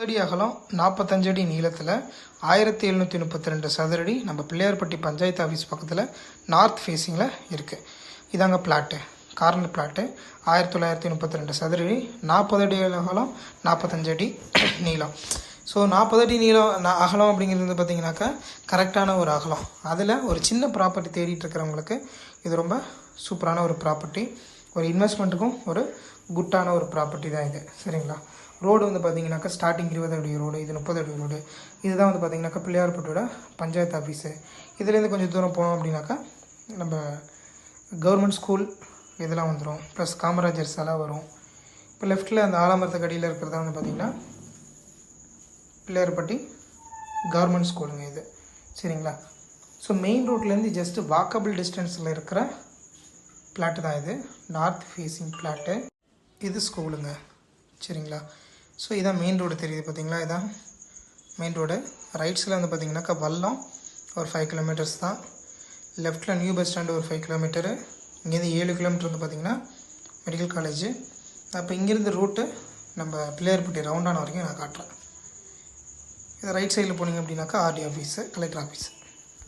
அடி அகலம் 45 அடி நீளத்தில் 1732 சதுரடி நம்ம பிள்ளையார்பட்டி பஞ்சாயத்து ஆஃபீஸ் பக்கத்தில் நார்த் ஃபேஸிங்கில் இருக்குது. இதாங்க பிளாட்டு, கார்னர் பிளாட்டு. 1932 சதுரடி, 40 அடி அகலம், 45 அடி நீளம். ஸோ 40 அடி நீளம் அகலம் அப்படிங்கிறது வந்து பார்த்திங்கனாக்கா கரெக்டான ஒரு அகலம். அதில் ஒரு சின்ன ப்ராப்பர்ட்டி தேடிட்டு இருக்கிறவங்களுக்கு இது ரொம்ப சூப்பரான ஒரு ப்ராப்பர்ட்டி. ஒரு இன்வெஸ்ட்மெண்ட்டுக்கும் ஒரு குட்டான ஒரு ப்ராப்பர்ட்டி தான் இது. சரிங்களா? ரோடு வந்து பார்த்திங்கனாக்கா ஸ்டார்டிங் 20 அடி ரோடு, இது 30 அடி ரோடு. இதுதான் வந்து பார்த்திங்கனாக்கா பிள்ளையார்பட்டியோட பஞ்சாயத்து ஆஃபீஸு. இதுலேருந்து கொஞ்சம் தூரம் போனோம் அப்படின்னாக்கா நம்ம கவர்மெண்ட் ஸ்கூல் இதெல்லாம் வந்துடும். ப்ளஸ் காமராஜர் சிலை வரும். இப்போ லெஃப்ட்டில் அந்த ஆலமரத்துக்கு அடியில் இருக்கிறதா வந்து பார்த்திங்கன்னா பிள்ளையார்பட்டி கவர்மெண்ட் ஸ்கூலுங்க இது. சரிங்களா? ஸோ மெயின் ரோட்லேருந்து ஜஸ்ட்டு வாக்கபிள் டிஸ்டன்ஸில் இருக்கிற பிளாட்டு தான் இது. North facing plot. இது ஸ்கூலுங்க. சரிங்களா? ஸோ இதான் மெயின் ரோடு தெரியுது பார்த்திங்களா? இதான் மெயின் ரோடு. ரைட்ஸில் வந்து பார்த்திங்கனாக்கா வல்லம் ஒரு 5 கிலோமீட்டர்ஸ் தான். லெஃப்ட்டில் நியூ பஸ் ஸ்டாண்டு ஒரு 5 கிலோமீட்டரு. இங்கேருந்து 7 கிலோமீட்டர் வந்து பார்த்திங்கன்னா மெடிக்கல் காலேஜு. அப்போ இங்கேருந்து ரூட்டு நம்ம பிள்ளையார்பட்டி ரவுண்டான வரைக்கும் நான் காட்டுறேன். இது ரைட் சைடில் போனீங்க அப்படின்னாக்கா ஆர்டி ஆஃபீஸு, கலெக்டர் ஆஃபீஸு.